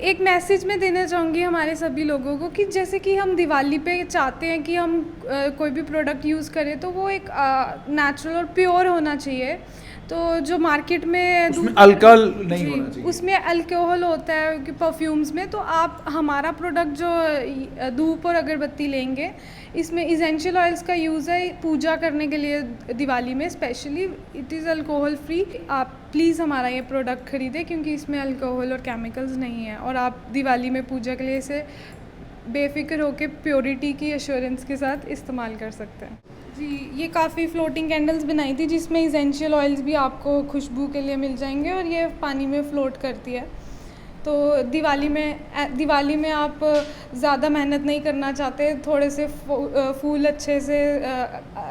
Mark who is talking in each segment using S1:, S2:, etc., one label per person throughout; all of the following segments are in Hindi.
S1: एक मैसेज मैं देना चाहूँगी हमारे सभी लोगों को कि जैसे कि हम दिवाली पे चाहते हैं कि हम कोई भी प्रोडक्ट यूज़ करें तो वो एक नेचुरल और प्योर होना चाहिए। तो जो मार्केट में
S2: उसमें अल्कोहल नहीं होना चाहिए।
S1: उसमें अल्कोहल होता है कि परफ्यूम्स में, तो आप हमारा प्रोडक्ट जो धूप और अगरबत्ती लेंगे, इसमें इसेंशियल ऑयल्स का यूज़ है पूजा करने के लिए दिवाली में specially. It is alcohol free. आप प्लीज़ हमारा ये प्रोडक्ट ख़रीदें क्योंकि इसमें अल्कोहल और केमिकल्स नहीं है, और आप दिवाली में पूजा के लिए इसे बेफिक्र होकर प्योरिटी की एश्योरेंस के साथ इस्तेमाल कर सकते हैं। जी, ये काफ़ी फ्लोटिंग कैंडल्स बनाई थी जिसमें इसेंशियल ऑयल्स भी आपको खुशबू के लिए मिल जाएंगे और ये पानी में फ़्लोट करती है। तो दिवाली में आप ज़्यादा मेहनत नहीं करना चाहते, थोड़े से फूल अच्छे से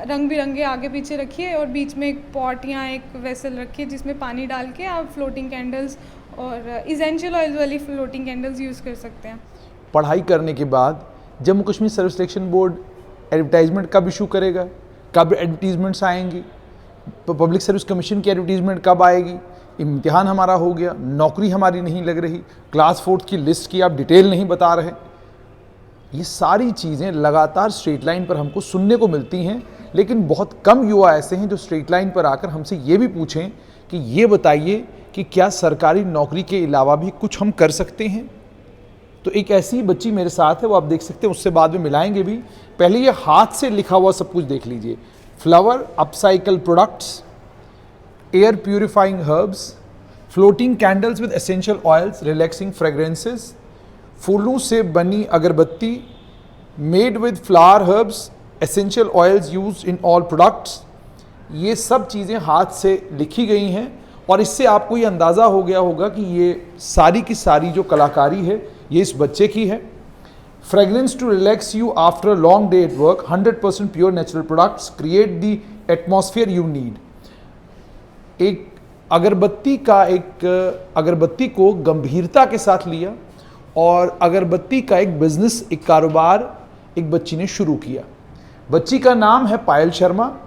S1: रंग बिरंगे आगे पीछे रखिए और बीच में एक पॉट या एक वेसल रखिए जिसमें पानी डाल के आप फ्लोटिंग कैंडल्स और इसेंशियल ऑयल वाली फ्लोटिंग कैंडल्स यूज़ कर सकते हैं।
S2: पढ़ाई करने के बाद Jammu Kashmir service selection board advertisement कब इशू करेगा, कब एडवर्टीजमेंट्स आएंगी, पब्लिक सर्विस कमीशन की एडवर्टीजमेंट कब आएगी, इम्तिहान हमारा हो गया, नौकरी हमारी नहीं लग रही, क्लास 4th की लिस्ट की आप डिटेल नहीं बता रहे। ये सारी चीज़ें लगातार स्ट्रेट लाइन पर हमको सुनने को मिलती हैं, लेकिन बहुत कम युवा ऐसे हैं जो स्ट्रेट लाइन पर आकर हमसे ये भी पूछें कि ये बताइए कि क्या सरकारी नौकरी के अलावा भी कुछ हम कर सकते हैं। तो एक ऐसी बच्ची मेरे साथ है, वो आप देख सकते हैं, उससे बाद में मिलाएंगे भी। पहले ये हाथ से लिखा हुआ सब कुछ देख लीजिए। Flower upcycle products, air purifying herbs, floating candles with essential oils, relaxing fragrances, फूलों से बनी अगरबत्ती, made with flower herbs, essential oils use in all products. ये सब चीज़ें हाथ से लिखी गई हैं और इससे आपको ये अंदाज़ा हो गया होगा कि ये सारी की सारी जो कलाकारी है ये इस बच्चे की है। Fragrance to relax you after long day at work, 100% pure natural products create the atmosphere you need. एक अगरबत्ती को गंभीरता के साथ लिया और अगरबत्ती का एक बिजनेस, एक कारोबार एक बच्ची ने शुरू किया। बच्ची का नाम है पायल शर्मा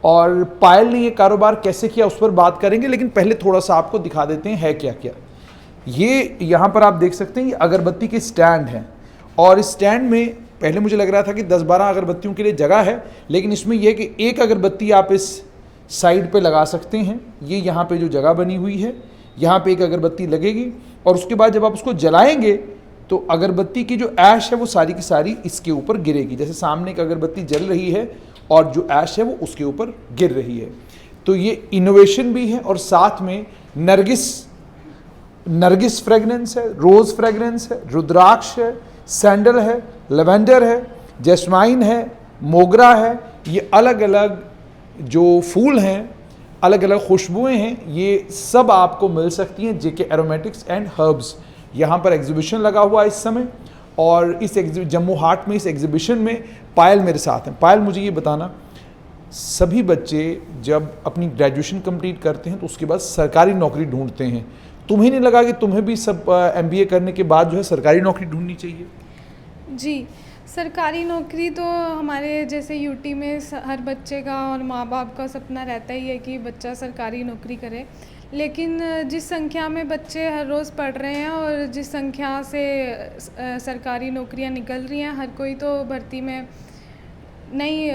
S2: और पायल ने ये कारोबार कैसे किया उस पर बात करेंगे, लेकिन पहले थोड़ा सा आपको दिखा देते हैं है क्या क्या। ये यहाँ पर आप देख सकते हैं, ये अगरबत्ती के स्टैंड हैं और इस स्टैंड में पहले मुझे लग रहा था कि 10-12 अगरबत्तियों के लिए जगह है, लेकिन इसमें यह कि एक अगरबत्ती आप इस साइड पे लगा सकते हैं। ये यहाँ पे जो जगह बनी हुई है, यहाँ पे एक अगरबत्ती लगेगी और उसके बाद जब आप उसको जलाएंगे तो अगरबत्ती की जो ऐश है वो सारी की सारी इसके ऊपर गिरेगी। जैसे सामने एक अगरबत्ती जल रही है और जो ऐश है वो उसके ऊपर गिर रही है। तो ये इनोवेशन भी है और साथ में नरगिस फ्रेग्रेंस है, रोज़ फ्रेग्रेंस है, रुद्राक्ष है, सैंडल है, लेवेंडर है, जैस्माइन है, मोगरा है। ये अलग अलग जो फूल हैं, अलग अलग खुशबुएं हैं, ये सब आपको मिल सकती हैं जेके एरोमेटिक्स एंड हर्ब्स। यहाँ पर एग्जीबिशन लगा हुआ है इस समय और इस जम्मू हाट में इस एग्जीबिशन में पायल मेरे साथ हैं। पायल, मुझे ये बताना, सभी बच्चे जब अपनी ग्रेजुएशन कंप्लीट करते हैं तो उसके बाद सरकारी नौकरी ढूंढते हैं, तुम्हें नहीं लगा कि तुम्हें भी सब MBA करने के बाद जो है सरकारी नौकरी ढूंढनी चाहिए?
S1: जी, सरकारी नौकरी तो हमारे जैसे यूटी में हर बच्चे का और माँ बाप का सपना रहता ही है कि बच्चा सरकारी नौकरी करे, लेकिन जिस संख्या में बच्चे हर रोज़ पढ़ रहे हैं और जिस संख्या से सरकारी नौकरियां निकल रही हैं, हर कोई तो भर्ती में नहीं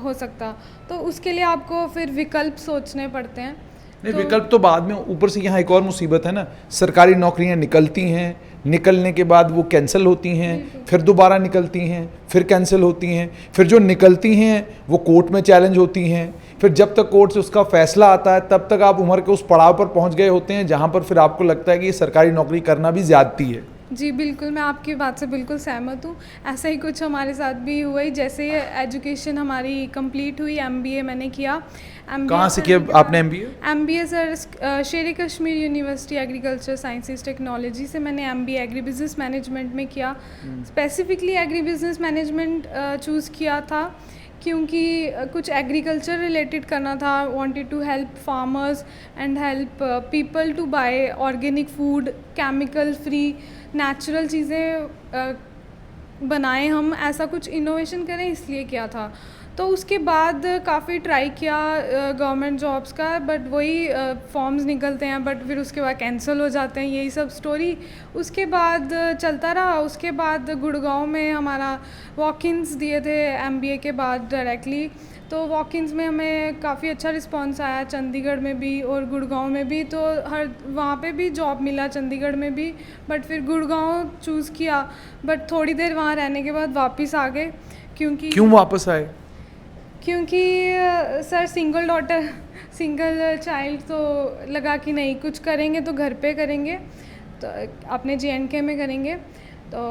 S1: हो सकता, तो उसके लिए आपको फिर विकल्प सोचने पड़ते हैं।
S2: नहीं, विकल्प तो बाद में, ऊपर से यहाँ एक और मुसीबत है ना, सरकारी नौकरियाँ निकलती हैं, निकलने के बाद वो कैंसिल होती हैं, फिर दोबारा निकलती हैं, फिर कैंसिल होती हैं, फिर जो निकलती हैं वो कोर्ट में चैलेंज होती हैं, फिर जब तक कोर्ट से उसका फैसला आता है तब तक आप उम्र के उस पड़ाव पर पहुंच गए होते हैं जहां पर फिर आपको लगता है कि ये सरकारी नौकरी करना भी ज्यादती है।
S1: जी बिल्कुल, मैं आपकी बात से बिल्कुल सहमत हूँ। ऐसा ही कुछ हमारे साथ भी हुआ ही। जैसे ये एजुकेशन हमारी कंप्लीट हुई, MBA मैंने किया।
S2: कहाँ से किया आपने MBA?
S1: MBA sir Sher Kashmir university agriculture sciences technology से मैंने MBA एग्री बिजनेस मैनेजमेंट में किया। Specifically agri business management choose किया था क्योंकि कुछ एग्रीकल्चर रिलेटेड करना था। Wanted to help farmers and help people to buy organic food, chemical free, natural चीज़ें बनाएं, हम ऐसा कुछ इनोवेशन करें, इसलिए किया था। तो उसके बाद काफ़ी ट्राई किया गवर्नमेंट जॉब्स का, बट वही फॉर्म्स निकलते हैं बट फिर उसके बाद कैंसिल हो जाते हैं, यही सब स्टोरी। उसके बाद चलता रहा। उसके बाद गुड़गांव में हमारा वॉक-इन्स दिए थे MBA के बाद डायरेक्टली, तो वॉक-इन्स में हमें काफ़ी अच्छा रिस्पांस आया, चंडीगढ़ में भी और गुड़गांव में भी। तो हर वहाँ पे भी जॉब मिला, चंडीगढ़ में भी, बट फिर गुड़गांव चूज़ किया। बट थोड़ी देर वहाँ रहने के बाद वापस आ गए, क्योंकि
S2: क्यों वापस आए?
S1: क्योंकि sir single daughter, single child, तो लगा कि नहीं कुछ करेंगे तो घर पे करेंगे, तो अपने JNK में करेंगे, तो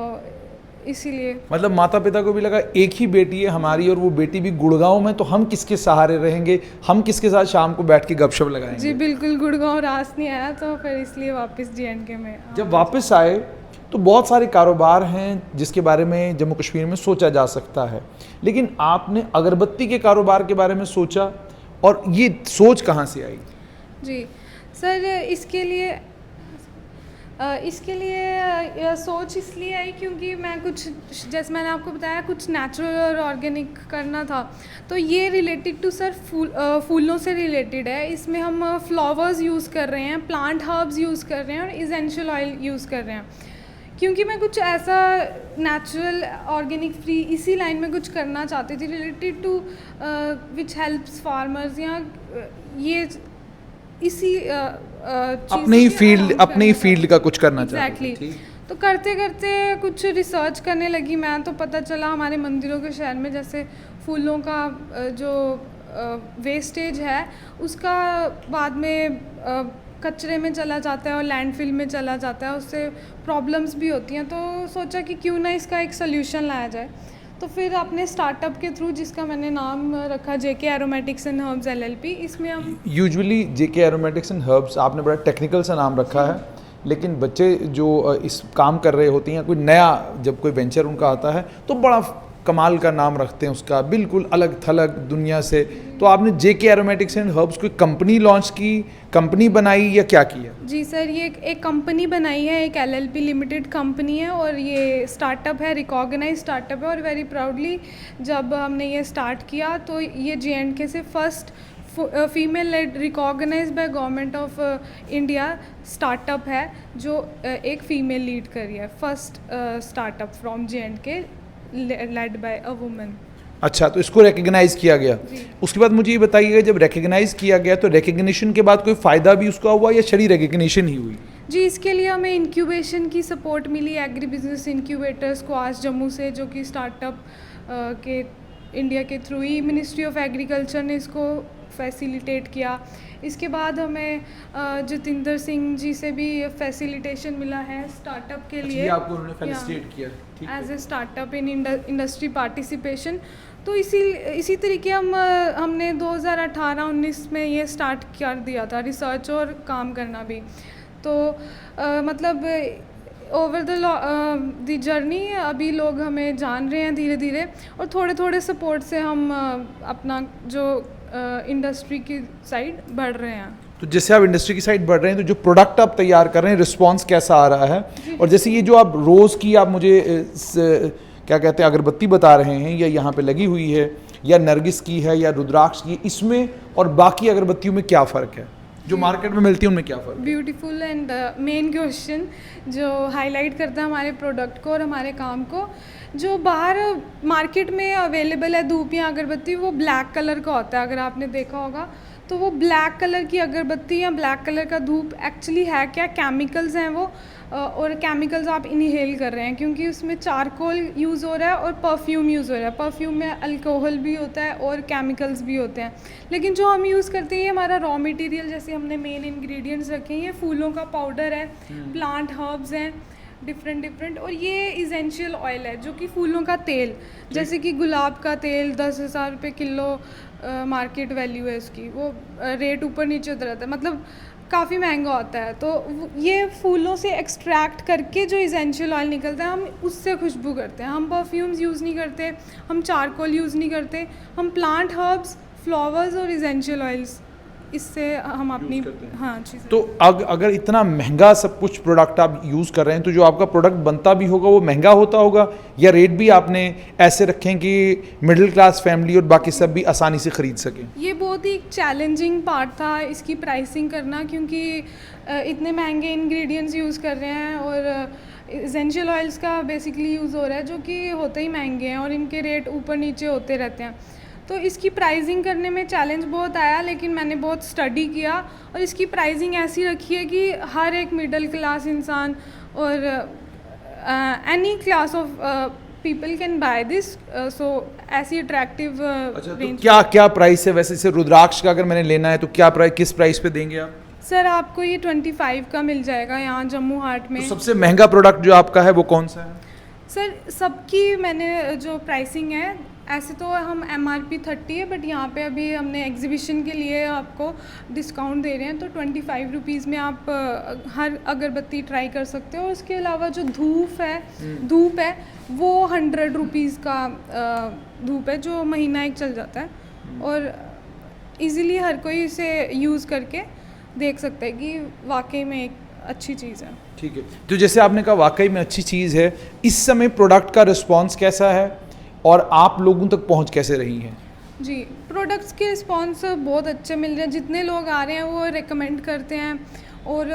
S1: इसीलिए।
S2: मतलब माता पिता को भी लगा एक ही बेटी है हमारी और वो बेटी भी गुड़गांव में, तो हम किसके सहारे रहेंगे, हम किसके साथ शाम को बैठ के गपशप लगाएंगे।
S1: जी बिल्कुल, गुड़गांव रास नहीं आया, तो फिर इसलिए वापस JNK में।
S2: जब वापस आए तो बहुत सारे कारोबार हैं जिसके बारे में जम्मू कश्मीर में सोचा जा सकता है, लेकिन आपने अगरबत्ती के कारोबार के बारे में सोचा, और ये सोच कहाँ से आई?
S1: जी सर, इसके लिए सोच इसलिए आई क्योंकि मैं कुछ, जैसे मैंने आपको बताया, कुछ नेचुरल और ऑर्गेनिक करना था। तो ये रिलेटेड टू सर फूलों से रिलेटेड है। इसमें हम फ्लावर्स यूज़ कर रहे हैं, प्लांट हर्ब्स यूज़ कर रहे हैं और इसेंशियल ऑयल यूज़ कर रहे हैं, क्योंकि मैं कुछ ऐसा नेचुरल ऑर्गेनिक फ्री इसी लाइन में कुछ करना चाहती थी related to which helps farmers, या ये इसी
S2: अपने ही फील्ड का कुछ करना चाहते थे।
S1: तो करते करते कुछ रिसर्च करने लगी मैं, तो पता चला हमारे मंदिरों के शहर में जैसे फूलों का जो वेस्टेज है उसका बाद में कचरे में चला जाता है और लैंडफिल में चला जाता है, उससे प्रॉब्लम्स भी होती हैं। तो सोचा कि क्यों ना इसका एक सोल्यूशन लाया जाए। तो फिर अपने स्टार्टअप के थ्रू, जिसका मैंने नाम रखा JK aromatics and herbs LLP, इसमें हम
S2: usually JK aromatics and herbs, आपने बड़ा टेक्निकल सा नाम रखा है, लेकिन बच्चे जो इस काम कर रहे होते हैं, कोई नया जब कोई वेंचर उनका आता है तो बड़ा कमाल का नाम रखते हैं उसका, बिल्कुल अलग थलग दुनिया से। तो आपने JK एरोमेटिक्स एंड हर्ब्स कोई कंपनी लॉन्च की, कंपनी बनाई, या क्या किया?
S1: जी सर, ये एक कंपनी बनाई है, एक LLP लिमिटेड कंपनी है, और ये स्टार्टअप है, रिकॉग्नाइज स्टार्टअप है। और वेरी प्राउडली जब हमने ये स्टार्ट किया तो ये JNK से first female led recognise by government of India startup है जो एक फ़ीमेल लीड कर रही है, first startup from JNK led by a woman.
S2: अच्छा, तो इसको रिकग्नाइज किया गया। उसके बाद मुझे ये बताइएगा, जब रिकग्नाइज किया गया तो रिकग्निशन के बाद कोई फ़ायदा भी उसका हुआ या शरी रिकग्निशन ही हुई?
S1: जी, इसके लिए हमें इंक्यूबेशन की सपोर्ट मिली, एग्री बिजनेस इंक्यूबेटर्स क्वास जम्मू से, जो कि स्टार्टअप के इंडिया के थ्रू ही मिनिस्ट्री ऑफ एग्रीकल्चर ने इसको फैसिलिटेट किया। इसके बाद हमें जितेंद्र सिंह जी से भी फैसिलिटेशन मिला है स्टार्टअप के लिए,
S2: आपको उन्होंने फैसिलिटेट किया
S1: as a startup in industry participation. तो इसी तरीके हमने 2018-19 में ये स्टार्ट कर दिया था, रिसर्च और काम करना भी। तो मतलब ओवर द जर्नी अभी लोग हमें जान रहे हैं धीरे धीरे, और थोड़े थोड़े सपोर्ट से हम अपना जो इंडस्ट्री की साइड बढ़ रहे हैं।
S2: तो जैसे आप इंडस्ट्री की साइड बढ़ रहे हैं, तो जो प्रोडक्ट आप तैयार कर रहे हैं, रिस्पांस कैसा आ रहा है? और जैसे ये जो आप रोज़ की आप मुझे क्या कहते हैं अगरबत्ती बता रहे हैं, या यहाँ पे लगी हुई है, या नरगिस की है, या रुद्राक्ष की, इसमें और बाकी अगरबत्तियों में क्या फ़र्क है जो मार्केट में मिलती है, उनमें क्या फ़र्क?
S1: ब्यूटीफुल एंड मेन क्वेश्चन जो हाईलाइट करता है हमारे प्रोडक्ट को और हमारे काम को। जो बाहर मार्केट में अवेलेबल है धूप या अगरबत्ती, वो ब्लैक कलर का होता है, अगर आपने देखा होगा। तो वो ब्लैक कलर की अगरबत्ती या ब्लैक कलर का धूप एक्चुअली है क्या? केमिकल्स हैं वो, और केमिकल्स आप इनहेल कर रहे हैं, क्योंकि उसमें चारकोल यूज़ हो रहा है और परफ्यूम यूज़ हो रहा है। परफ्यूम में अल्कोहल भी होता है और केमिकल्स भी होते हैं, लेकिन जो हम यूज़ करते हैं ये हमारा रॉ मटेरियल, जैसे हमने मेन इंग्रेडिएंट्स रखे हैं, ये फूलों का पाउडर है, प्लांट हर्ब्स हैं डिफरेंट, और ये इसेंशियल ऑयल है जो कि फूलों का तेल, जैसे कि गुलाब का तेल 10,000 रुपये किलो मार्केट वैल्यू है इसकी, वो रेट ऊपर नीचे होता रहता है, मतलब काफ़ी महंगा होता है। तो ये फूलों से एक्सट्रैक्ट करके जो इसेंशियल ऑयल निकलता है, हम उससे खुशबू करते हैं। हम परफ्यूम्स यूज़ नहीं करते, हम चारकोल यूज़ नहीं करते, हम प्लांट हर्ब्स, फ्लावर्स और इसेंशियल ऑयल्स इससे हम अपनी
S2: करते हैं।
S1: हाँ चीज़ें
S2: तो अगर इतना महंगा सब कुछ प्रोडक्ट आप यूज़ कर रहे हैं तो जो आपका प्रोडक्ट बनता भी होगा वो महंगा होता होगा, या रेट भी आपने ऐसे रखे हैं कि मिडिल क्लास फैमिली और बाकी सब भी आसानी से ख़रीद सकें?
S1: ये बहुत ही चैलेंजिंग पार्ट था इसकी प्राइसिंग करना, क्योंकि इतने महंगे इंग्रेडिएंट्स यूज़ कर रहे हैं और एसेंशियल ऑयल्स का बेसिकली यूज़ हो रहा है जो कि होते ही महंगे हैं और इनके रेट ऊपर नीचे होते रहते हैं। तो इसकी प्राइसिंग करने में चैलेंज बहुत आया, लेकिन मैंने बहुत स्टडी किया और इसकी प्राइसिंग ऐसी रखी है कि हर एक मिडिल क्लास इंसान और any class of people can buy this, so ऐसी अट्रैक्टिव रेंज।
S2: क्या क्या प्राइस है वैसे? जैसे रुद्राक्ष का अगर मैंने लेना है तो क्या प्राइस, किस प्राइस पे देंगे आप?
S1: सर आपको ये 25 का मिल जाएगा यहाँ जम्मू हाट में।
S2: तो सबसे महंगा प्रोडक्ट जो आपका है वो कौन सा है?
S1: सर सबकी मैंने जो प्राइसिंग है, ऐसे तो हम MRP 30 है, बट यहाँ पे अभी हमने एग्जीबिशन के लिए आपको डिस्काउंट दे रहे हैं, तो 25 रुपीज़ में आप हर अगरबत्ती ट्राई कर सकते हो। और उसके अलावा जो धूप है वो 100 रुपीज़ का धूप है जो महीना एक चल जाता है और इजीली हर कोई इसे यूज़ करके देख सकता है कि वाकई में एक अच्छी चीज़ है।
S2: ठीक है, तो जैसे आपने कहा वाकई में अच्छी चीज़ है, इस समय प्रोडक्ट का रिस्पांस कैसा है और आप लोगों तक पहुंच कैसे रही हैं?
S1: जी, प्रोडक्ट्स के रिस्पांस बहुत अच्छे मिल रहे हैं। जितने लोग आ रहे हैं वो रिकमेंड करते हैं और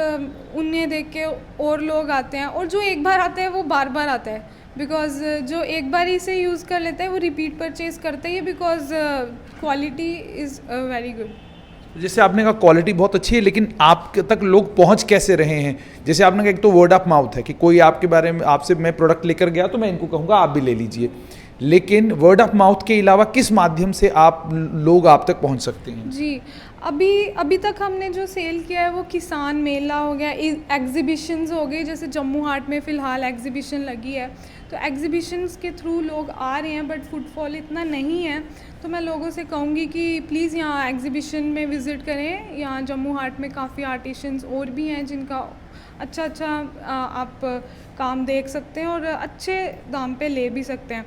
S1: उन्हें देख के और लोग आते हैं, और जो एक बार आता है वो बार बार आता है, बिकॉज़ जो एक बार इसे यूज़ कर लेता है वो रिपीट परचेज़ करते ही, because quality is very good.
S2: जैसे आपने कहा क्वालिटी बहुत अच्छी है, लेकिन आप तक लोग पहुंच कैसे रहे हैं? जैसे आपने कहा एक तो वर्ड ऑफ माउथ है कि कोई आपके बारे में, आपसे मैं प्रोडक्ट लेकर गया तो मैं इनको कहूँगा आप भी ले लीजिए, लेकिन वर्ड ऑफ माउथ के अलावा किस माध्यम से लोग आप तक पहुंच सकते हैं?
S1: जी, अभी तक हमने जो सेल किया है वो किसान मेला हो गया, एग्जीबिशंस हो गई, जैसे जम्मू हाट में फ़िलहाल एग्जीबिशन लगी है, तो एग्जीबिशंस के थ्रू लोग आ रहे हैं, बट फुटफॉल इतना नहीं है। तो मैं लोगों से कहूँगी कि प्लीज़ यहाँ एग्जीबिशन में विज़िट करें। यहाँ जम्मू हाट में काफ़ी आर्टिशंस और भी हैं जिनका अच्छा आप काम देख सकते हैं और अच्छे दाम पे ले भी सकते हैं।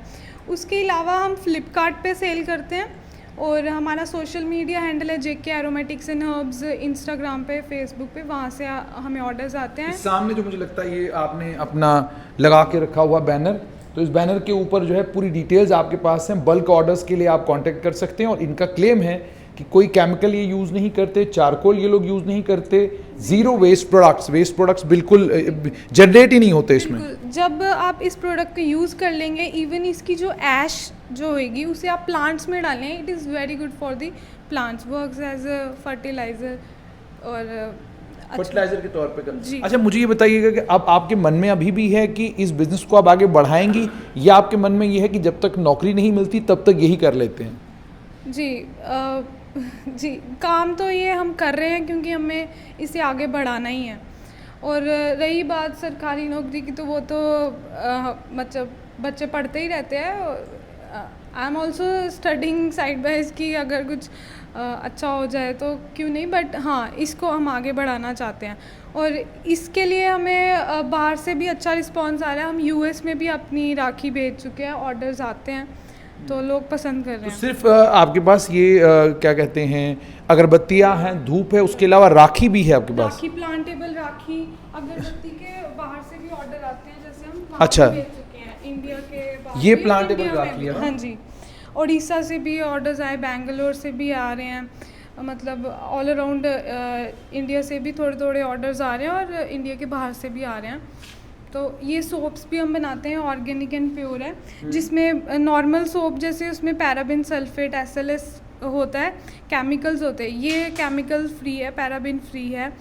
S1: उसके अलावा हम फ्लिपकार्ट पे सेल करते हैं और हमारा सोशल मीडिया हैंडल है JK aromatics and herbs, Instagram पे, फेसबुक पे, वहाँ से हमें ऑर्डर्स आते हैं।
S2: सामने जो मुझे लगता है ये आपने अपना लगा के रखा हुआ बैनर, तो इस बैनर के ऊपर जो है पूरी डिटेल्स आपके पास हैं। बल्क ऑर्डर्स के लिए आप कांटेक्ट कर सकते हैं और इनका क्लेम है कि कोई केमिकल ये यूज़ नहीं करते, चारकोल ये लोग यूज़ नहीं करते, ज़ीरो वेस्ट प्रोडक्ट्स बिल्कुल जनरेट ही नहीं होते इसमें।
S1: जब आप इस प्रोडक्ट को यूज़ कर लेंगे, इवन इसकी जो ऐश जो होगी उसे आप प्लांट्स में डालें, it is very good for the plants, works as a fertiliser और
S2: फर्टिलाइजर के तौर पे
S1: जी।
S2: अच्छा, मुझे ये बताइएगा कि अब आपके मन में अभी भी है कि इस बिज़नेस को आप आगे बढ़ाएंगी, या आपके मन में ये है कि जब तक नौकरी नहीं मिलती तब तक यही कर लेते हैं?
S1: जी, काम तो ये हम कर रहे हैं क्योंकि हमें इसे आगे बढ़ाना ही है। और रही बात सरकारी नौकरी की, तो वो तो मतलब बच्चे पढ़ते ही रहते हैं। I am also studying side by कि अगर कुछ अच्छा हो जाए तो क्यों नहीं, बट हाँ, इसको हम आगे बढ़ाना चाहते हैं और इसके लिए हमें बाहर से भी अच्छा रिस्पांस आ रहा है। हम US में भी अपनी राखी भेज चुके हैं, ऑर्डर्स आते हैं तो लोग पसंद कर रहे हैं।
S2: तो सिर्फ आपके पास ये क्या कहते हैं, अगरबत्तियाँ हैं, धूप है, उसके अलावा राखी भी है आपके पास?
S1: राखी, प्लांटेबल राखी, अगरबत्ती के बाहर से भी ऑर्डर आते हैं, जैसे हम वहाँ
S2: अच्छा,
S1: भेज चुके हैं इंडिया के बाहर
S2: ये
S1: भी,
S2: प्लांटेबल
S1: इंडिया में
S2: राखी
S1: भी।
S2: है ना?
S1: हाँ जी, उड़ीसा से भी ऑर्डर्स आए, बेंगलोर से भी आ रहे हैं, मतलब ऑल अराउंड इंडिया से भी थोड़े थोड़े ऑर्डर्स आ रहे हैं और इंडिया के बाहर से भी आ रहे हैं। तो ये सोप्स भी हम बनाते हैं, ऑर्गेनिक एंड प्योर है, जिसमें नॉर्मल सोप जैसे उसमें पैराबिन, सल्फेट, SLS होता है, केमिकल्स होते हैं, ये केमिकल फ्री है, पैराबिन फ्री है,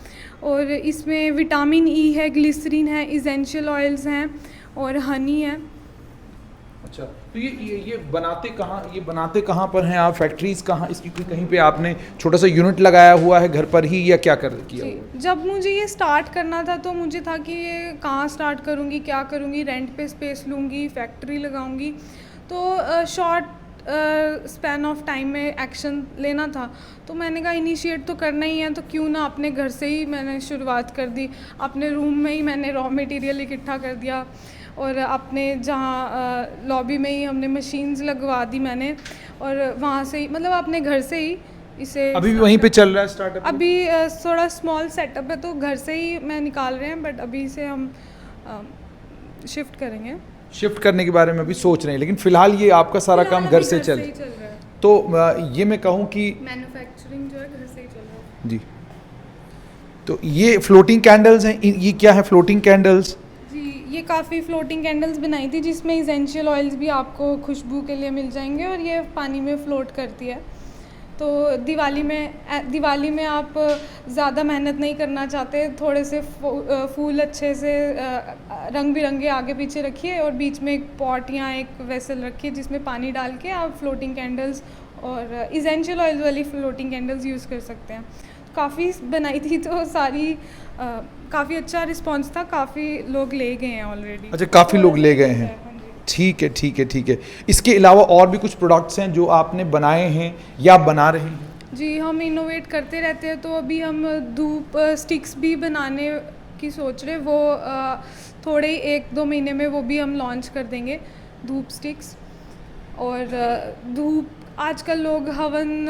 S1: और इसमें विटामिन E है, ग्लिसरीन है, इसेंशियल ऑयल्स हैं और हनी है।
S2: अच्छा, तो ये बनाते कहाँ पर हैं आप? फैक्ट्रीज कहाँ, इसकी कहीं पे आपने छोटा सा यूनिट लगाया हुआ है घर पर ही, या क्या किया हुआ?
S1: जब मुझे ये स्टार्ट करना था तो मुझे था कि ये कहाँ स्टार्ट करूँगी, क्या करूँगी, रेंट पे स्पेस लूँगी, फैक्ट्री लगाऊँगी, तो शॉर्ट स्पैन ऑफ टाइम में एक्शन लेना था। तो मैंने कहा इनिशिएट तो करना ही है, तो क्यों ना अपने घर से ही मैंने शुरुआत कर दी। अपने रूम में ही मैंने रॉ मटेरियल इकट्ठा कर दिया और अपने जहाँ लॉबी में ही हमने मशीन्स लगवा दी मैंने, और वहाँ से ही, मतलब अपने घर से ही इसे
S2: अभी भी वहीं पे चल रहा है स्टार्टअप?
S1: अभी थोड़ा स्मॉल सेटअप है, तो घर से ही मैं निकाल रहे हैं, बट अभी से हम शिफ्ट करेंगे।
S2: शिफ्ट करने के बारे में अभी सोच रहे हैं, लेकिन फिलहाल ये आपका सारा काम घर से चल
S1: ही चल रहा है।
S2: तो ये मैं कहूँ कि
S1: मैन्युफैक्चरिंग जो है घर से ही चल रहा है।
S2: जी, तो ये फ्लोटिंग कैंडल्स हैं, ये क्या है फ्लोटिंग कैंडल्स?
S1: जी, ये काफ़ी फ्लोटिंग कैंडल्स बनाई थी जिसमें इसेंशियल ऑयल्स भी आपको खुशबू के लिए मिल जाएंगे, और ये पानी में फ़्लोट करती है। तो दिवाली में आप ज़्यादा मेहनत नहीं करना चाहते, थोड़े से फूल अच्छे से रंग बिरंगे आगे पीछे रखिए, और बीच में एक पॉट या एक वेसल रखिए जिसमें पानी डाल के आप फ्लोटिंग कैंडल्स और इसेंशियल ऑयल वाली फ्लोटिंग कैंडल्स यूज़ कर सकते हैं। काफ़ी बनाई थी तो सारी काफ़ी अच्छा रिस्पांस था, काफ़ी लोग ले गए हैं ऑलरेडी।
S2: अच्छा, काफ़ी लोग ले गए हैं। ठीक है, ठीक है, ठीक है। इसके अलावा और भी कुछ प्रोडक्ट्स हैं जो आपने बनाए हैं या बना रहे हैं?
S1: जी, हम इनोवेट करते रहते हैं, तो अभी हम धूप स्टिक्स भी बनाने की सोच रहे हैं। वो थोड़े 1-2 महीने में वो भी हम लॉन्च कर देंगे, धूप स्टिक्स। और धूप आजकल लोग हवन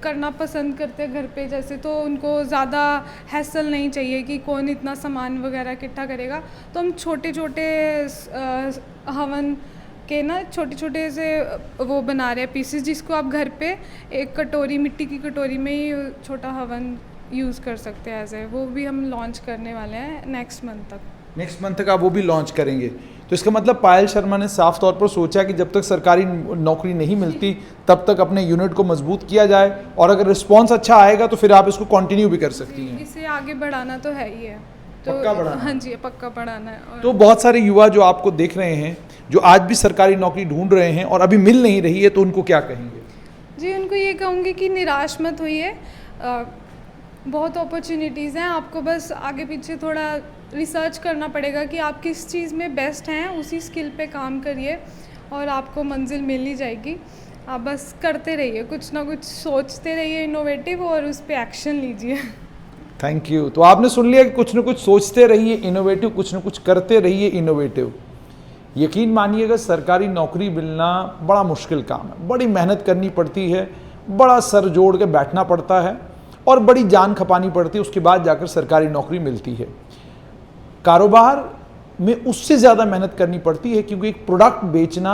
S1: करना पसंद करते हैं घर पे, जैसे तो उनको ज़्यादा हैसल नहीं चाहिए कि कौन इतना सामान वगैरह इकट्ठा करेगा, तो हम छोटे छोटे हवन के ना छोटे छोटे से वो बना रहे हैं पीसेस, जिसको आप घर पे एक कटोरी, मिट्टी की कटोरी में ही छोटा हवन यूज़ कर सकते हैं एज ए। वो भी हम लॉन्च करने वाले हैं नेक्स्ट मंथ तक।
S2: नेक्स्ट मंथ तक आप वो भी लॉन्च करेंगे? तो इसका मतलब पायल शर्मा ने साफ तौर पर सोचा कि जब तक सरकारी नौकरी नहीं मिलती तब तक अपने यूनिट को मजबूत किया जाए, और अगर रिस्पांस अच्छा आएगा तो फिर आप इसको कंटिन्यू भी कर सकती हैं।
S1: इसे आगे बढ़ाना तो है ही है, तो
S2: पक्का बढ़ाना?
S1: हाँ जी, पक्का बढ़ाना है। और
S2: तो बहुत सारे युवा जो आपको देख रहे हैं, जो आज भी सरकारी नौकरी ढूंढ रहे हैं और अभी मिल नहीं रही है, तो उनको क्या कहेंगे?
S1: जी, उनको ये कहूँगी कि निराश मत होइए, बहुत अपॉर्चुनिटीज़ हैं, आपको बस आगे पीछे थोड़ा रिसर्च करना पड़ेगा कि आप किस चीज़ में बेस्ट हैं, उसी स्किल पे काम करिए और आपको मंजिल मिल ही जाएगी। आप बस करते रहिए, कुछ ना कुछ सोचते रहिए इनोवेटिव, और उस पर एक्शन लीजिए।
S2: Thank you. तो आपने सुन लिया कि कुछ ना कुछ सोचते रहिए इनोवेटिव, कुछ ना कुछ करते रहिए इनोवेटिव। यकीन मानिएगा, सरकारी नौकरी मिलना बड़ा मुश्किल काम है, बड़ी मेहनत करनी पड़ती है, बड़ा सर जोड़ के बैठना पड़ता है और बड़ी जान खपानी पड़ती है, उसके बाद जाकर सरकारी नौकरी मिलती है। कारोबार में उससे ज़्यादा मेहनत करनी पड़ती है, क्योंकि एक प्रोडक्ट बेचना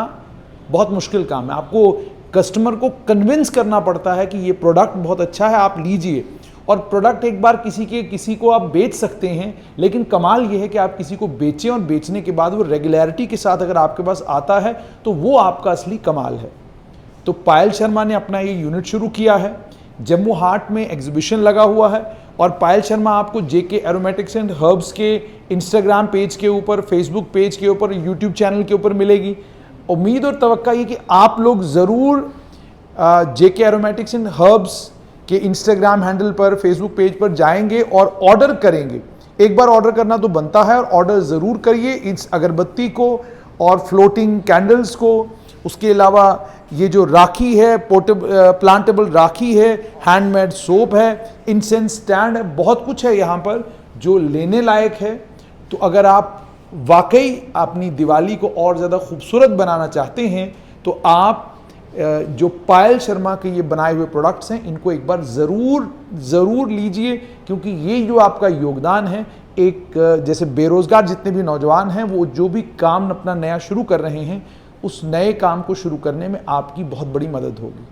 S2: बहुत मुश्किल काम है। आपको कस्टमर को कन्विंस करना पड़ता है कि ये प्रोडक्ट बहुत अच्छा है, आप लीजिए। और प्रोडक्ट एक बार किसी को आप बेच सकते हैं, लेकिन कमाल ये है कि आप किसी को बेचें और बेचने के बाद वो रेगुलरिटी के साथ अगर आपके पास आता है तो वो आपका असली कमाल है। तो पायल शर्मा ने अपना ये यूनिट शुरू किया है, जम्मू हाट में एग्जीबिशन लगा हुआ है, और पायल शर्मा आपको जेके एरोमेटिक्स एंड हर्ब्स के इंस्टाग्राम पेज के ऊपर, फेसबुक पेज के ऊपर, यूट्यूब चैनल के ऊपर मिलेगी। उम्मीद और तवक्का ये कि आप लोग ज़रूर जेके एरोमेटिक्स एंड हर्ब्स के इंस्टाग्राम हैंडल पर, फेसबुक पेज पर जाएंगे और ऑर्डर करेंगे। एक बार ऑर्डर करना तो बनता है, और ऑर्डर ज़रूर करिए इस अगरबत्ती को और फ्लोटिंग कैंडल्स को। उसके अलावा ये जो राखी है, प्लांटेबल राखी है, हैंडमेड सोप है, इंसेंस स्टैंड है, बहुत कुछ है यहाँ पर जो लेने लायक है। तो अगर आप वाकई अपनी दिवाली को और ज़्यादा खूबसूरत बनाना चाहते हैं तो आप जो पायल शर्मा के ये बनाए हुए प्रोडक्ट्स हैं इनको एक बार ज़रूर लीजिए, क्योंकि ये जो आपका योगदान है, एक जैसे बेरोज़गार जितने भी नौजवान हैं वो जो भी काम अपना नया शुरू कर रहे हैं, उस नए काम को शुरू करने में आपकी बहुत बड़ी मदद होगी।